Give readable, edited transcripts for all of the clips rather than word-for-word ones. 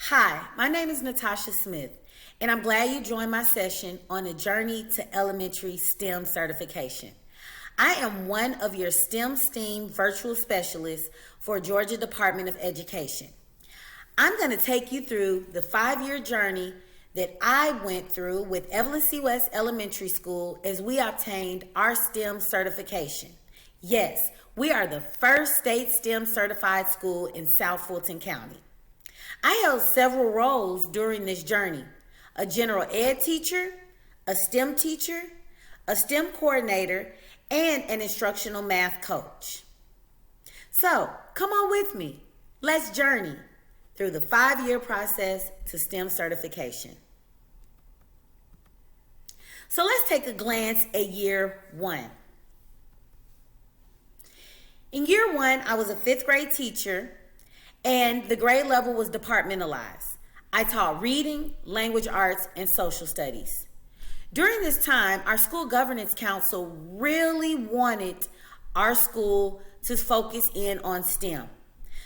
Hi, my name is Natasha Smith, and I'm glad you joined my session on a journey to elementary STEM certification. I am one of your STEM virtual specialists for Georgia Department of Education. I'm going to take you through the 5-year journey that I went through with Evelyn C. West Elementary School as we obtained our STEM certification. Yes, we are the first state STEM certified school in South Fulton County. I held several roles during this journey: a general ed teacher, a STEM teacher, a STEM coordinator, and an instructional math coach. So, come on with me. Let's journey through the 5-year process to STEM certification. So let's take a glance at year 1. In year 1, I was a 5th grade teacher, and the grade level was departmentalized. I taught reading, language arts, and social studies. During this time, our school governance council really wanted our school to focus in on STEM.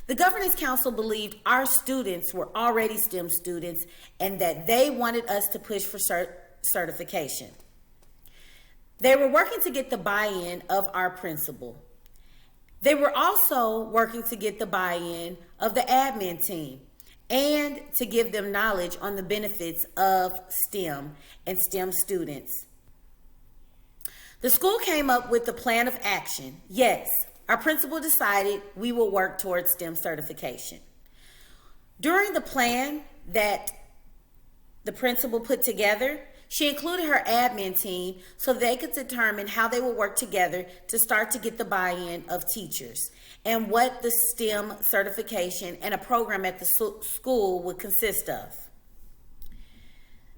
The governance council believed our students were already STEM students and that they wanted us to push for certification. They were working to get the buy-in of our principal. They were also working to get the buy-in of the admin team and to give them knowledge on the benefits of STEM and STEM students. The school came up with a plan of action. Yes, our principal decided we will work towards STEM certification. During the plan that the principal put together, she included her admin team so they could determine how they would work together to start to get the buy-in of teachers and what the STEM certification and a program at the school would consist of.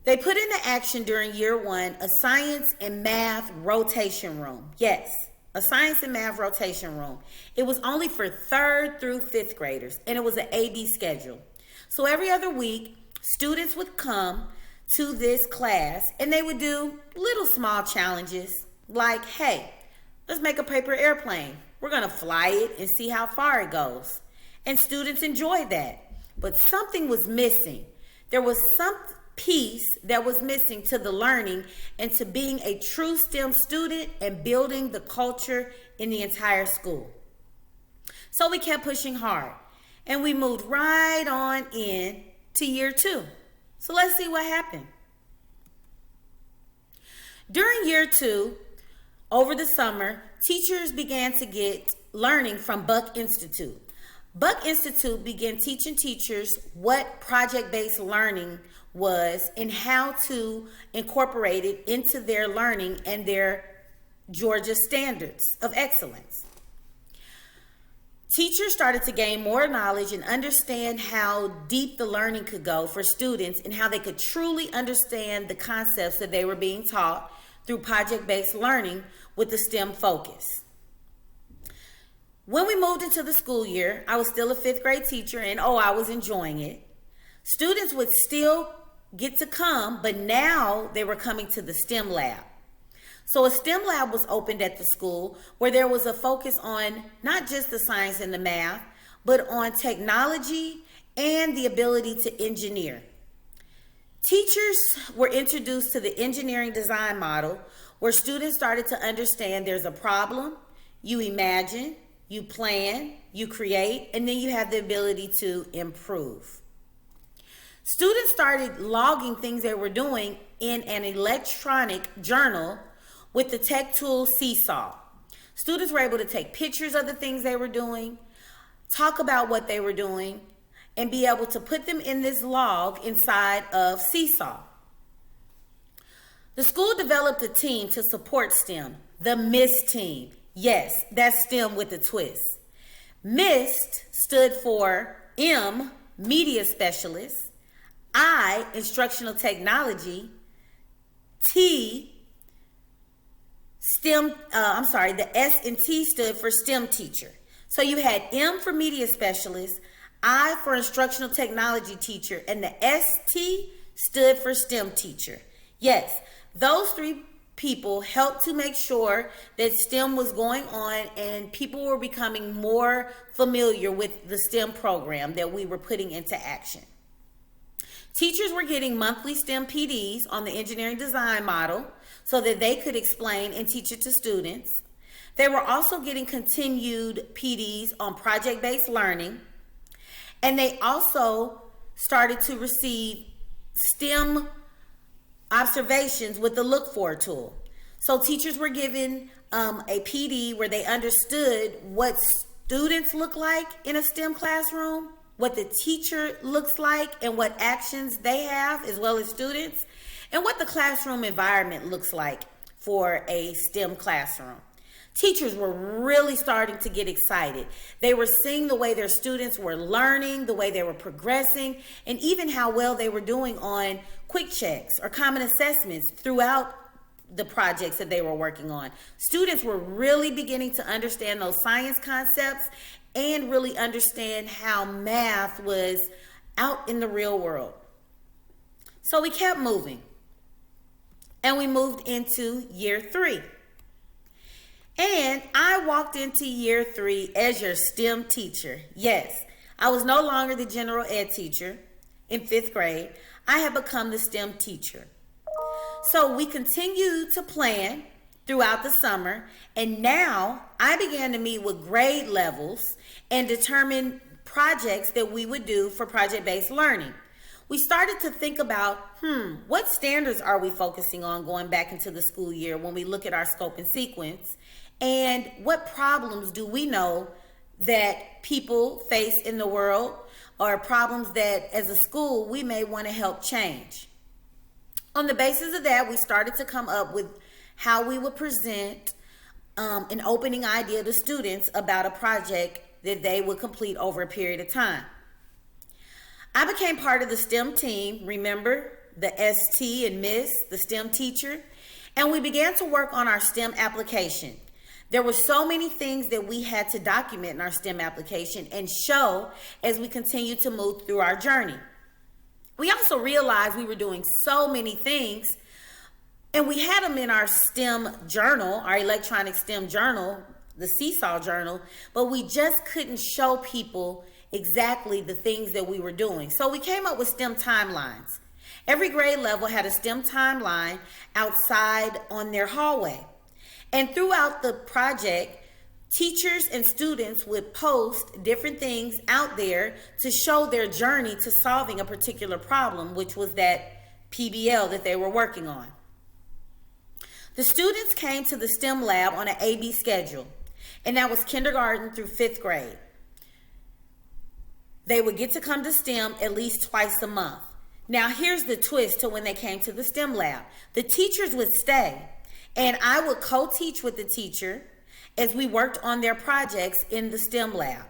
They put into action during year 1 a science and math rotation room. Yes, a science and math rotation room. It was only for 3rd through 5th graders, and it was an A-B schedule. So every other week, students would come to this class and they would do little small challenges like, hey, let's make a paper airplane. We're going to fly it and see how far it goes. And students enjoyed that. But something was missing. There was some piece that was missing to the learning and to being a true STEM student and building the culture in the entire school. So we kept pushing hard and we moved right on in to year 2. So let's see what happened. During year 2, over the summer, teachers began to get learning from Buck Institute. Buck Institute began teaching teachers what project-based learning was and how to incorporate it into their learning and their Georgia standards of excellence. Teachers started to gain more knowledge and understand how deep the learning could go for students and how they could truly understand the concepts that they were being taught through project-based learning with the STEM focus. When we moved into the school year, I was still a 5th grade teacher and I was enjoying it. Students would still get to come, but now they were coming to the STEM lab. So a STEM lab was opened at the school where there was a focus on not just the science and the math, but on technology and the ability to engineer. Teachers were introduced to the engineering design model where students started to understand there's a problem, you imagine, you plan, you create, and then you have the ability to improve. Students started logging things they were doing in an electronic journal with the tech tool Seesaw. Students were able to take pictures of the things they were doing, talk about what they were doing, and be able to put them in this log inside of Seesaw. The school developed a team to support STEM, the MIST team. Yes, that's STEM with a twist. MIST stood for M, Media Specialist, I, Instructional Technology, T, the S and T stood for STEM teacher. So you had M for media specialist, I for instructional technology teacher, and the ST stood for STEM teacher. Yes, those 3 people helped to make sure that STEM was going on and people were becoming more familiar with the STEM program that we were putting into action. Teachers were getting monthly STEM PDs on the engineering design model so that they could explain and teach it to students. They were also getting continued PDs on project-based learning. And they also started to receive STEM observations with the Look For tool. So teachers were given a PD where they understood what students look like in a STEM classroom, what the teacher looks like and what actions they have as well as students, and what the classroom environment looks like for a STEM classroom. Teachers were really starting to get excited. They were seeing the way their students were learning, the way they were progressing, and even how well they were doing on quick checks or common assessments throughout the projects that they were working on. Students were really beginning to understand those science concepts and really understand how math was out in the real world. So we kept moving, and we moved into year 3. And I walked into year 3 as your STEM teacher. Yes, I was no longer the general ed teacher in 5th grade. I had become the STEM teacher. So we continued to plan throughout the summer, and now I began to meet with grade levels and determine projects that we would do for project-based learning. We started to think about, what standards are we focusing on going back into the school year when we look at our scope and sequence? And what problems do we know that people face in the world, or problems that as a school we may want to help change? On the basis of that, we started to come up with how we would present an opening idea to students about a project that they would complete over a period of time. I became part of the STEM team, remember, the ST and Miss, the STEM teacher, and we began to work on our STEM application. There were so many things that we had to document in our STEM application and show as we continued to move through our journey. We also realized we were doing so many things, and we had them in our STEM journal, our electronic STEM journal, the Seesaw journal, but we just couldn't show people exactly the things that we were doing. So we came up with STEM timelines. Every grade level had a STEM timeline outside on their hallway. And throughout the project, teachers and students would post different things out there to show their journey to solving a particular problem, which was that PBL that they were working on. The students came to the STEM lab on an AB schedule, and that was kindergarten through 5th grade. They would get to come to STEM at least twice a month. Now, here's the twist to when they came to the STEM lab. The teachers would stay, and I would co-teach with the teacher as we worked on their projects in the STEM lab.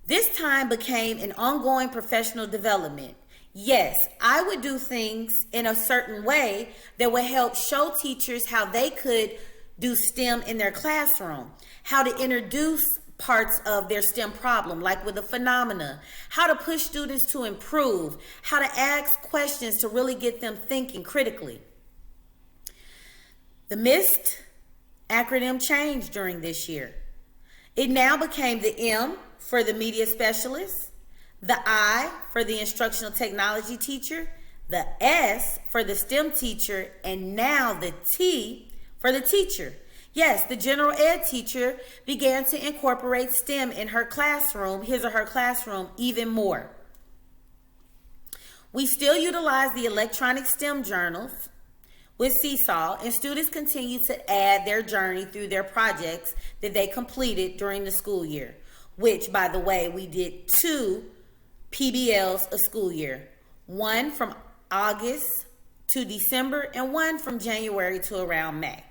This time became an ongoing professional development. Yes, I would do things in a certain way that would help show teachers how they could do STEM in their classroom, how to introduce parts of their STEM problem, like with the phenomena, how to push students to improve, how to ask questions to really get them thinking critically. The MIST acronym changed during this year. It now became the M for the media specialist, the I for the instructional technology teacher, the S for the STEM teacher, and now the T for the teacher. Yes, the general ed teacher began to incorporate STEM in her classroom, his or her classroom, even more. We still utilize the electronic STEM journals with Seesaw, and students continue to add their journey through their projects that they completed during the school year, which, by the way, we did 2 PBLs a school year, one from August to December and one from January to around May.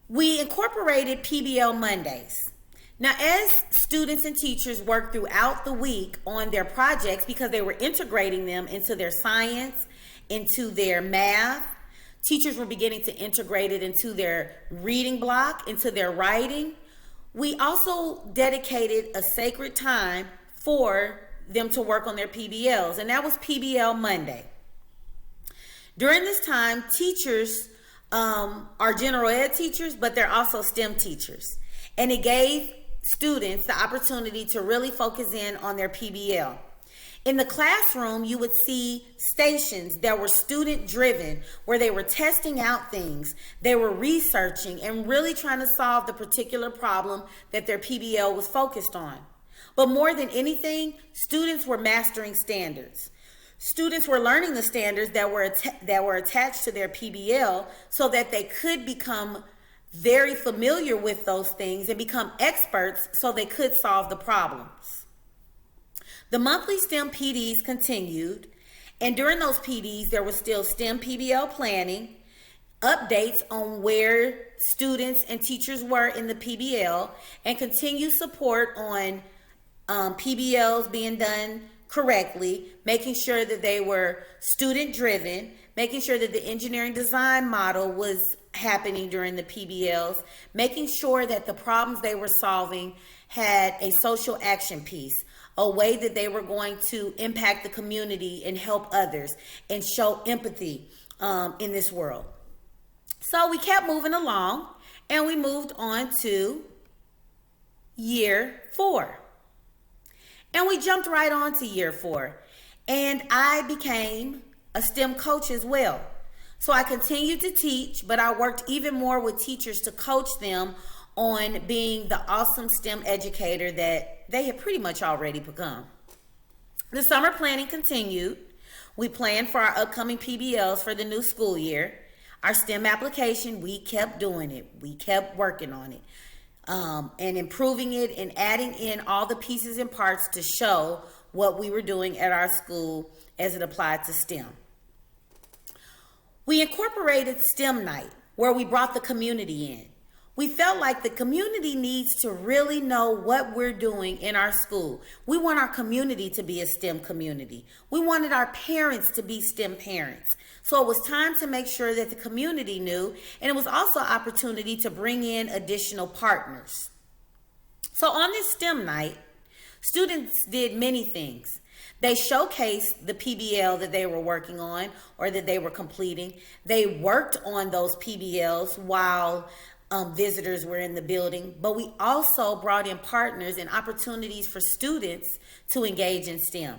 We incorporated PBL Mondays. Now, as students and teachers worked throughout the week on their projects, because they were integrating them into their science, into their math, teachers were beginning to integrate it into their reading block, into their writing. We also dedicated a sacred time for them to work on their PBLs, and that was PBL Monday. During this time, teachers are general ed teachers, but they're also STEM teachers. And it gave students the opportunity to really focus in on their PBL. In the classroom, you would see stations that were student driven, where they were testing out things, they were researching and really trying to solve the particular problem that their PBL was focused on. But more than anything, students were mastering standards. Students were learning the standards that were attached to their PBL so that they could become very familiar with those things and become experts so they could solve the problems. The monthly STEM PDs continued, and during those PDs, there was still STEM PBL planning, updates on where students and teachers were in the PBL, and continued support on PBLs being done correctly, making sure that they were student driven, making sure that the engineering design model was happening during the PBLs, making sure that the problems they were solving had a social action piece, a way that they were going to impact the community and help others and show empathy in this world. So we kept moving along, and we moved on to year 4. And we jumped right on to year 4. And I became a STEM coach as well. So I continued to teach, but I worked even more with teachers to coach them on being the awesome STEM educator that they had pretty much already become. The summer planning continued. We planned for our upcoming PBLs for the new school year. Our STEM application, we kept doing it. We kept working on it and improving it and adding in all the pieces and parts to show what we were doing at our school as it applied to STEM. We incorporated STEM night, where we brought the community in. We felt like the community needs to really know what we're doing in our school. We want our community to be a STEM community. We wanted our parents to be STEM parents. So it was time to make sure that the community knew, and it was also an opportunity to bring in additional partners. So on this STEM night, students did many things. They showcased the PBL that they were working on or that they were completing. They worked on those PBLs while visitors were in the building, but we also brought in partners and opportunities for students to engage in STEM.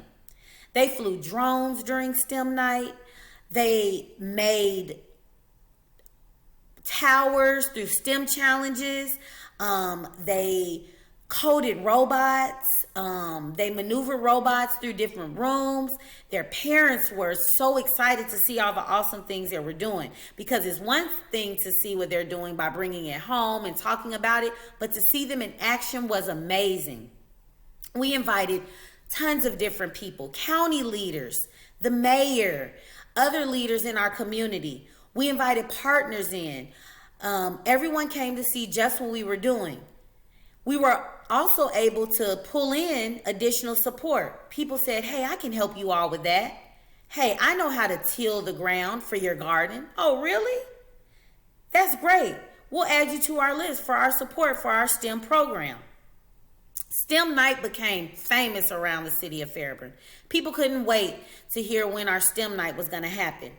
They flew drones during STEM night. They made towers through STEM challenges. They coded robots. They maneuvered robots through different rooms. Their parents were so excited to see all the awesome things they were doing, because it's one thing to see what they're doing by bringing it home and talking about it, but to see them in action was amazing. We invited tons of different people, county leaders, the mayor, other leaders in our community. We invited partners in. Everyone came to see just what we were doing. We were also able to pull in additional support. People said, hey, I can help you all with that. Hey, I know how to till the ground for your garden. Oh, really? That's great. We'll add you to our list for our support for our STEM program. STEM night became famous around the city of Fairburn. People couldn't wait to hear when our STEM night was going to happen.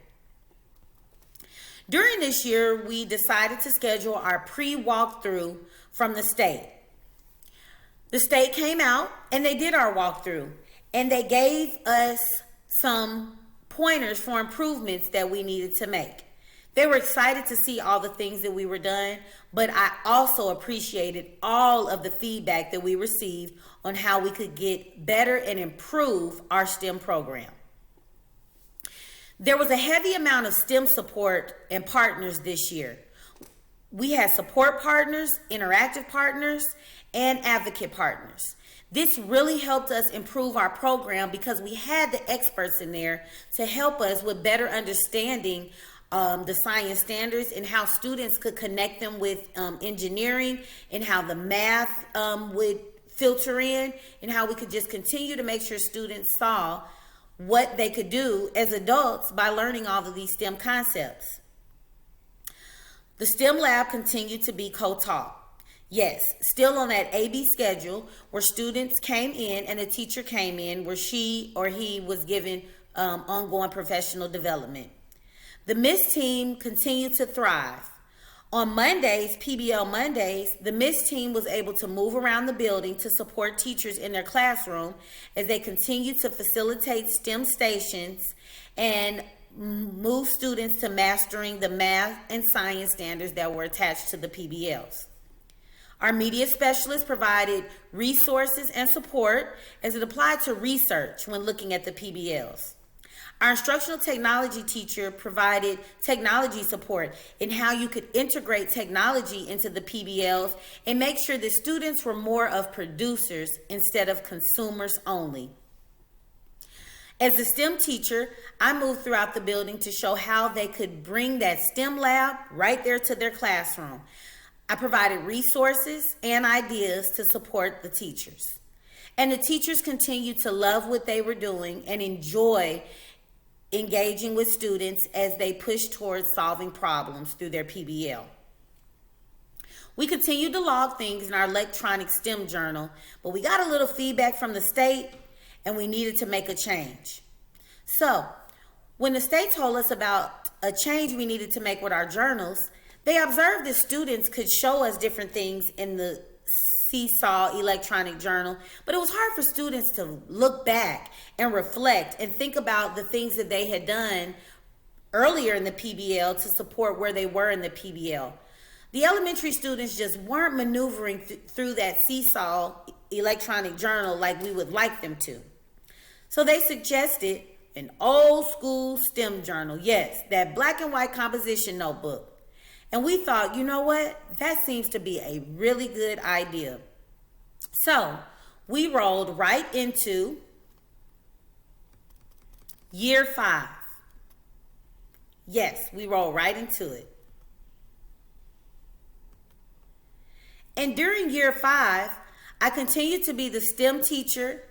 During this year, we decided to schedule our pre-walkthrough from the state. The state came out and they did our walkthrough, and they gave us some pointers for improvements that we needed to make. They were excited to see all the things that we were done, but I also appreciated all of the feedback that we received on how we could get better and improve our STEM program. There was a heavy amount of STEM support and partners this year. We had support partners, interactive partners, and advocate partners. This really helped us improve our program because we had the experts in there to help us with better understanding the science standards and how students could connect them with engineering, and how the math would filter in, and how we could just continue to make sure students saw what they could do as adults by learning all of these STEM concepts. The STEM lab continued to be co-taught. Yes, still on that AB schedule where students came in and a teacher came in where she or he was given ongoing professional development. The MISS team continued to thrive. On Mondays, PBL Mondays, the Miss team was able to move around the building to support teachers in their classroom as they continue to facilitate STEM stations and move students to mastering the math and science standards that were attached to the PBLs. Our media specialists provided resources and support as it applied to research when looking at the PBLs. Our instructional technology teacher provided technology support in how you could integrate technology into the PBLs and make sure that students were more of producers instead of consumers only. As a STEM teacher, I moved throughout the building to show how they could bring that STEM lab right there to their classroom. I provided resources and ideas to support the teachers. And the teachers continued to love what they were doing and enjoy engaging with students as they push towards solving problems through their PBL. We continued to log things in our electronic STEM journal, but we got a little feedback from the state and we needed to make a change. So when the state told us about a change we needed to make with our journals, they observed that students could show us different things in the Seesaw electronic journal, but it was hard for students to look back and reflect and think about the things that they had done earlier in the PBL to support where they were in the PBL. The elementary students just weren't maneuvering through that Seesaw electronic journal like we would like them to. So they suggested an old school STEM journal. Yes, that black and white composition notebook. And we thought, you know what? That seems to be a really good idea. So we rolled right into year 5. Yes, we rolled right into it. And during year 5, I continued to be the STEM teacher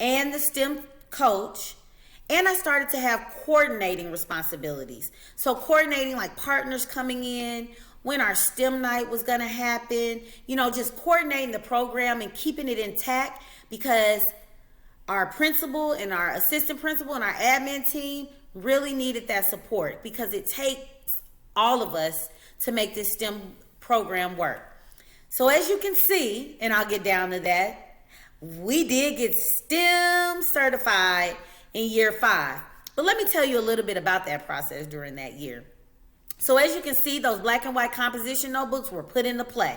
and the STEM coach. And I started to have coordinating responsibilities. So coordinating like partners coming in, when our STEM night was going to happen, just coordinating the program and keeping it intact because our principal and our assistant principal and our admin team really needed that support because it takes all of us to make this STEM program work. So as you can see, and I'll get down to that, we did get STEM certified in year 5. But let me tell you a little bit about that process during that year. So as you can see, those black and white composition notebooks were put into play.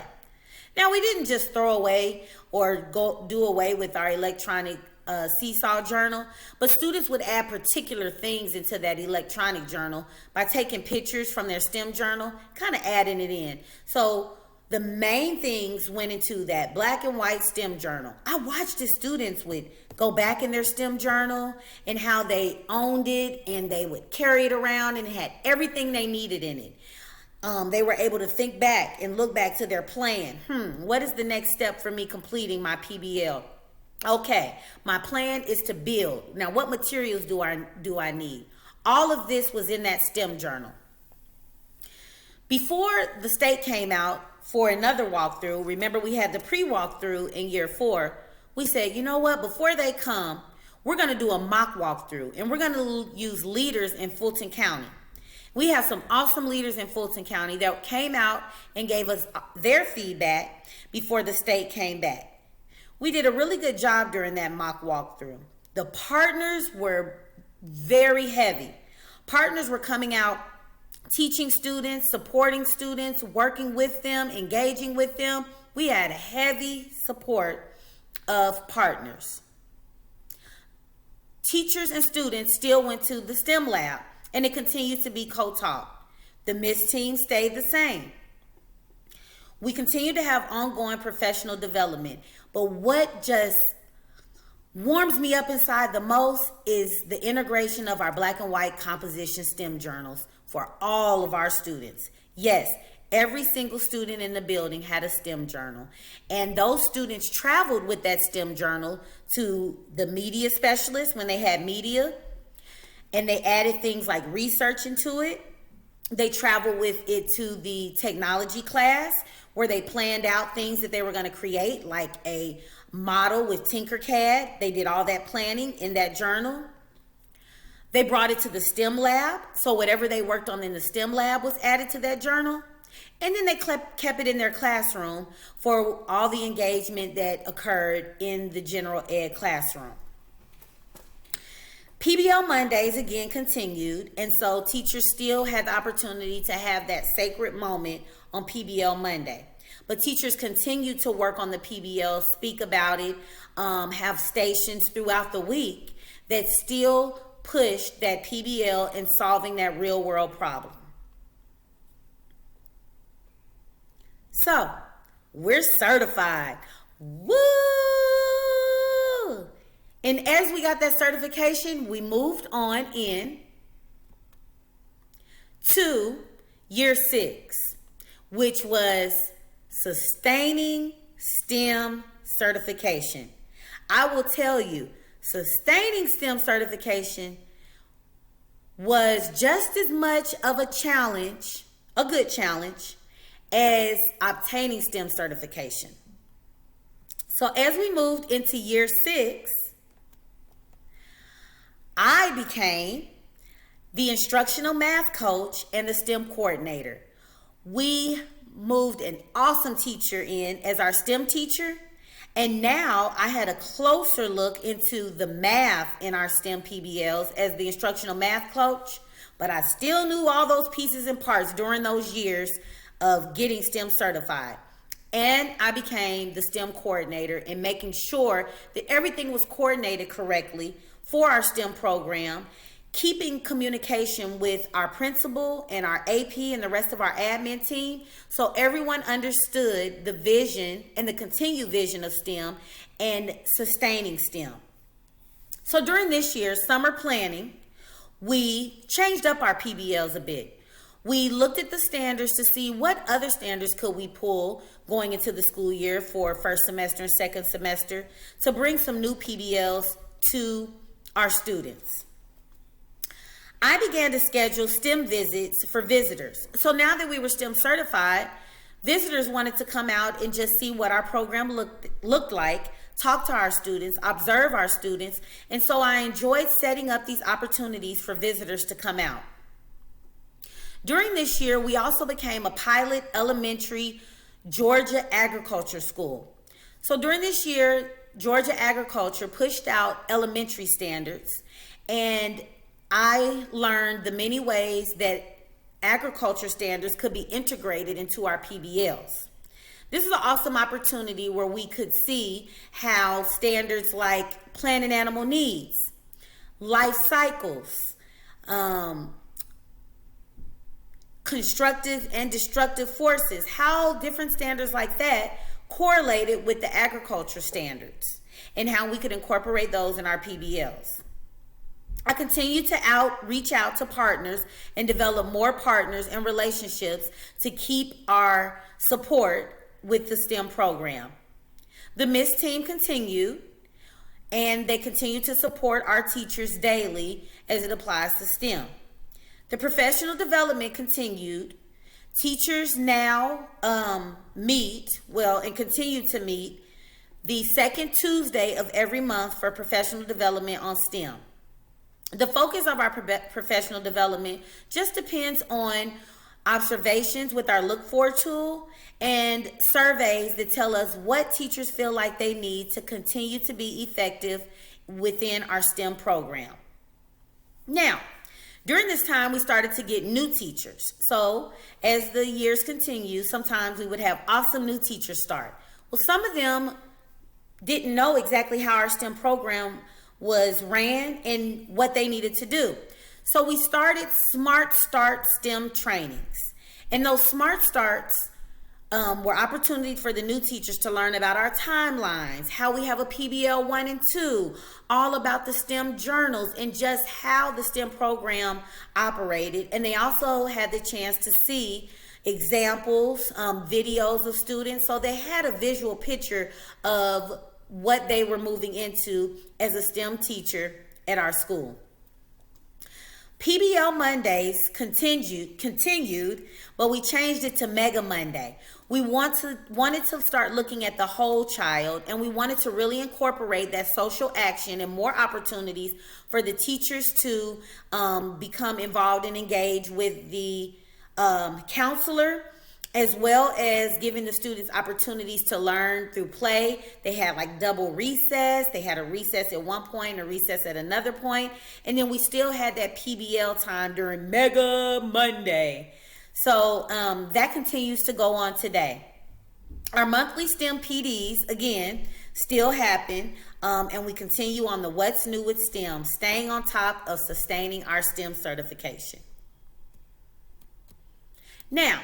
Now, we didn't just throw away or do away with our electronic Seesaw journal, but students would add particular things into that electronic journal by taking pictures from their STEM journal, kind of adding it in. So the main things went into that black and white STEM journal. I watched the students would go back in their STEM journal and how they owned it and they would carry it around and it had everything they needed in it. They were able to think back and look back to their plan. What is the next step for me completing my PBL? Okay, my plan is to build. Now, what materials do I need? All of this was in that STEM journal. Before the state came out for another walkthrough, remember we had the pre-walkthrough in year 4, we said, you know what, before they come, we're going to do a mock walkthrough and we're going to use leaders in Fulton County. We have some awesome leaders in Fulton County that came out and gave us their feedback before the state came back. We did a really good job during that mock walkthrough. The partners were very heavy. Partners were coming out teaching students, supporting students, working with them, engaging with them. We had heavy support of partners. Teachers and students still went to the STEM lab and it continued to be co-taught. The Miss team stayed the same. We continue to have ongoing professional development, but what just warms me up inside the most is the integration of our black and white composition STEM journals for all of our students. Yes, every single student in the building had a STEM journal, and those students traveled with that STEM journal to the media specialist when they had media, and they added things like research into it. They traveled with it to the technology class where they planned out things that they were going to create, like a model with Tinkercad. They did all that planning in that journal. They brought it to the STEM lab, so whatever they worked on in the STEM lab was added to that journal. And then they kept it in their classroom for all the engagement that occurred in the general ed classroom. PBL Mondays again continued, and so teachers still had the opportunity to have that sacred moment on PBL Monday. But teachers continued to work on the PBL, speak about it, have stations throughout the week that still push that PBL and solving that real world problem. So, we're certified. Woo! And as we got that certification, we moved on in to year 6, which was sustaining STEM certification. I will tell you, sustaining STEM certification was just as much of a challenge, a good challenge, as obtaining STEM certification. So as we moved into year 6, I became the instructional math coach and the STEM coordinator. We moved an awesome teacher in as our STEM teacher, and now I had a closer look into the math in our STEM PBLs as the instructional math coach, but I still knew all those pieces and parts during those years of getting STEM certified. And I became the STEM coordinator in making sure that everything was coordinated correctly for our STEM program, keeping communication with our principal and our AP and the rest of our admin team so everyone understood the vision and the continued vision of STEM and sustaining STEM. So during this year's summer planning, we changed up our PBLs a bit. We looked at the standards to see what other standards could we pull going into the school year for first semester and second semester to bring some new PBLs to our students. I began to schedule STEM visits for visitors. So now that we were STEM certified, visitors wanted to come out and just see what our program looked like, talk to our students, observe our students, and so I enjoyed setting up these opportunities for visitors to come out. During this year, we also became a pilot elementary Georgia agriculture school. So during this year, Georgia Agriculture pushed out elementary standards, and I learned the many ways that agriculture standards could be integrated into our PBLs. This is an awesome opportunity where we could see how standards like plant and animal needs, life cycles, constructive and destructive forces, how different standards like that correlated with the agriculture standards and how we could incorporate those in our PBLs. I continue to reach out to partners and develop more partners and relationships to keep our support with the STEM program. The MISS team continued, and they continue to support our teachers daily as it applies to STEM. The professional development continued. Teachers now meet and continue to meet the second Tuesday of every month for professional development on STEM. The focus of our professional development just depends on observations with our Look For tool and surveys that tell us what teachers feel like they need to continue to be effective within our STEM program. Now, during this time, we started to get new teachers. So as the years continue, sometimes we would have awesome new teachers start. Well, some of them didn't know exactly how our STEM program was ran and what they needed to do. So we started Smart Start STEM trainings. And those Smart Starts were opportunities for the new teachers to learn about our timelines, how we have a PBL 1 and 2, all about the STEM journals and just how the STEM program operated. And they also had the chance to see examples, videos of students. So they had a visual picture of what they were moving into as a STEM teacher at our school. PBL Mondays continued, but we changed it to Mega Monday. We wanted to start looking at the whole child, and we wanted to really incorporate that social action and more opportunities for the teachers to become involved and engage with the counselor as well as giving the students opportunities to learn through play. They had like double recess. They had a recess at one point, a recess at another point, and then we still had that PBL time during Mega Monday. So that continues to go on today. Our monthly STEM PDs, again, still happen, and we continue on the What's New with STEM, staying on top of sustaining our STEM certification. Now,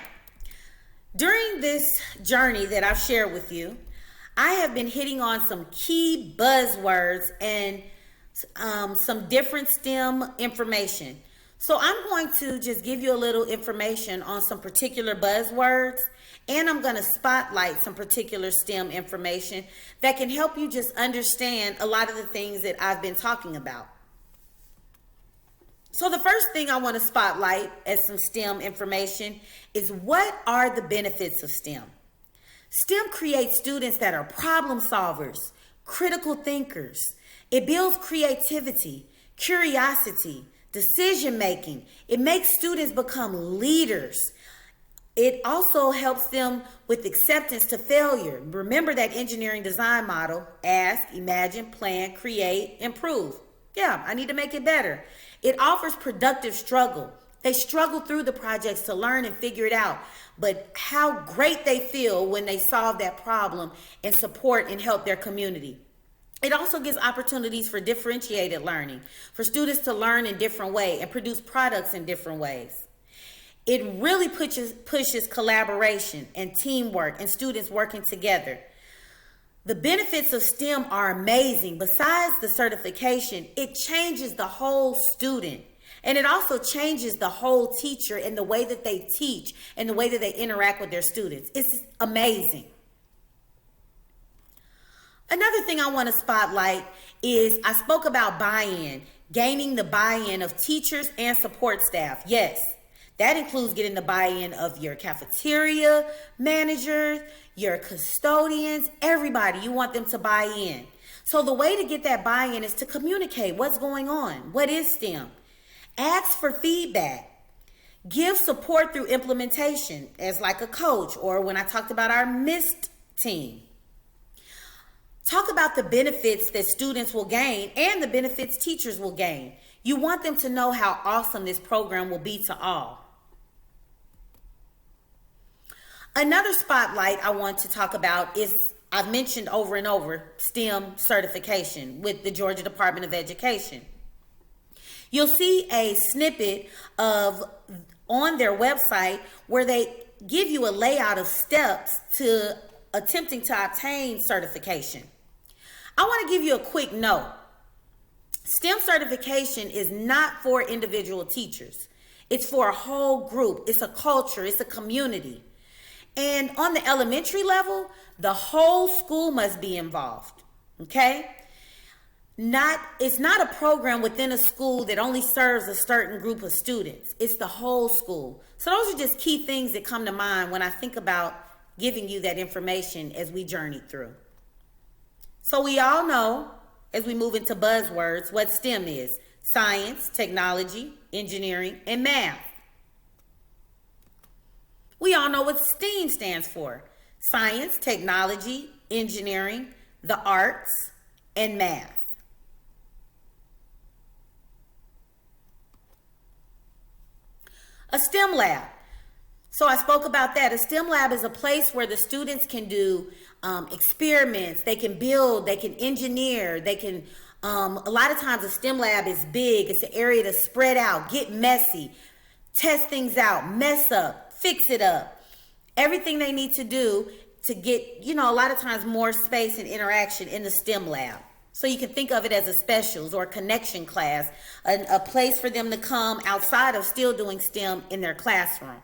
during this journey that I've shared with you, I have been hitting on some key buzzwords and some different STEM information. So I'm going to just give you a little information on some particular buzzwords, and I'm going to spotlight some particular STEM information that can help you just understand a lot of the things that I've been talking about. So the first thing I want to spotlight as some STEM information is, what are the benefits of STEM? STEM creates students that are problem solvers, critical thinkers. It builds creativity, curiosity, decision making. It makes students become leaders. It also helps them with acceptance to failure. Remember that engineering design model: ask, imagine, plan, create, improve. Yeah, I need to make it better. It offers productive struggle. They struggle through the projects to learn and figure it out, but how great they feel when they solve that problem and support and help their community. It also gives opportunities for differentiated learning, for students to learn in different ways and produce products in different ways. It really pushes collaboration and teamwork and students working together. The benefits of STEM are amazing. Besides the certification, it changes the whole student. And it also changes the whole teacher and the way that they teach and the way that they interact with their students. It's amazing. Another thing I want to spotlight is, I spoke about buy-in, gaining the buy-in of teachers and support staff. Yes, that includes getting the buy-in of your cafeteria managers, your custodians, everybody. You want them to buy in. So the way to get that buy-in is to communicate what's going on. What is STEM? Ask for feedback. Give support through implementation as like a coach, or when I talked about our MIST team. Talk about the benefits that students will gain and the benefits teachers will gain. You want them to know how awesome this program will be to all. Another spotlight I want to talk about is, I've mentioned over and over, STEM certification with the Georgia Department of Education. You'll see a snippet on their website where they give you a layout of steps to attempting to obtain certification. I want to give you a quick note. STEM certification is not for individual teachers. It's for a whole group. It's a culture. It's a community. And on the elementary level, the whole school must be involved. Okay? It's not a program within a school that only serves a certain group of students. It's the whole school. So those are just key things that come to mind when I think about giving you that information as we journey through. So we all know, as we move into buzzwords, what STEM is: science, technology, engineering, and math. We all know what STEAM stands for: science, technology, engineering, the arts, and math. A STEM lab. So I spoke about that. A STEM lab is a place where the students can do experiments. They can build, they can engineer, they can, a lot of times a STEM lab is big. It's an area to spread out, get messy, test things out, mess up, fix it up. Everything they need to do to get, a lot of times more space and interaction in the STEM lab. So you can think of it as a specials or connection class, a place for them to come outside of still doing STEM in their classroom.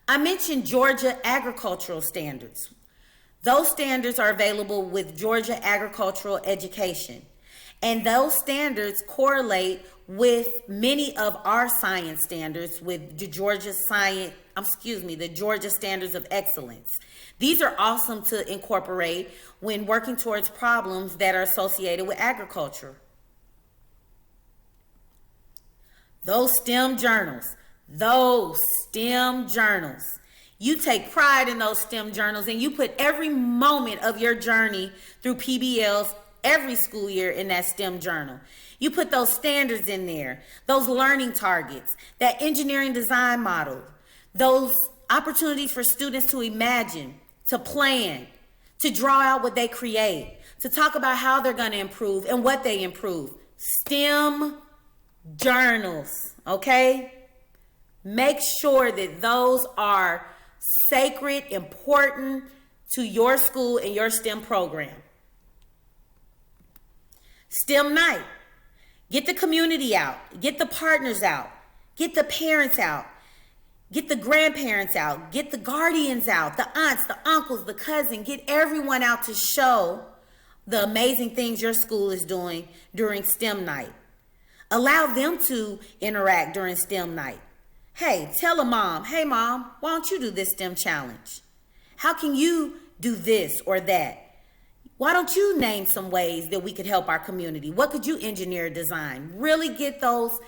I mentioned Georgia agricultural standards. Those standards are available with Georgia agricultural education. And those standards correlate with many of our science standards with the Georgia Standards of Excellence. These are awesome to incorporate when working towards problems that are associated with agriculture. Those STEM journals, those STEM journals. You take pride in those STEM journals and you put every moment of your journey through PBLs every school year in that STEM journal. You put those standards in there, those learning targets, that engineering design model, those opportunities for students to imagine, to plan, to draw out what they create, to talk about how they're going to improve and what they improve. STEM journals, okay? Make sure that those are sacred, important to your school and your STEM program. STEM night. Get the community out. Get the partners out. Get the parents out. Get the grandparents out. Get the guardians out. The aunts, the uncles, the cousins. Get everyone out to show the amazing things your school is doing during STEM night. Allow them to interact during STEM night. Hey, tell a mom, hey mom, why don't you do this STEM challenge? How can you do this or that? Why don't you name some ways that we could help our community? What could you engineer or design? Really get those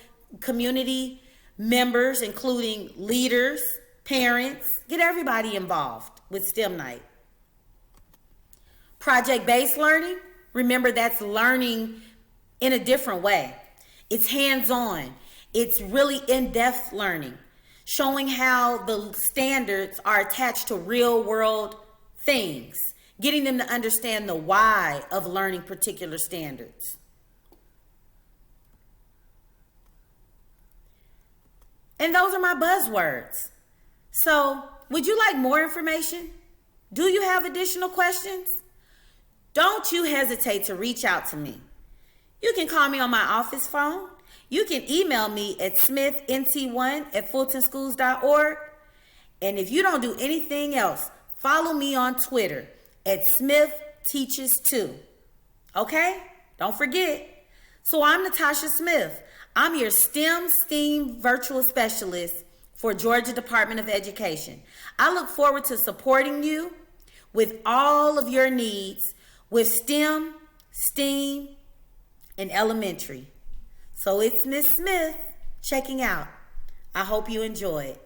community members, including leaders, parents, get everybody involved with STEM night. Project-based learning, remember that's learning in a different way. It's hands-on. It's really in-depth learning, showing how the standards are attached to real-world things, getting them to understand the why of learning particular standards. And those are my buzzwords. So, would you like more information? Do you have additional questions? Don't you hesitate to reach out to me. You can call me on my office phone. You can email me at smithnt1@fultonschools.org. And if you don't do anything else, follow me on Twitter at SmithTeaches2. Okay? Don't forget. So I'm Natasha Smith. I'm your STEAM virtual specialist for Georgia Department of Education. I look forward to supporting you with all of your needs with STEM, STEAM, and elementary. So it's Miss Smith checking out. I hope you enjoy it.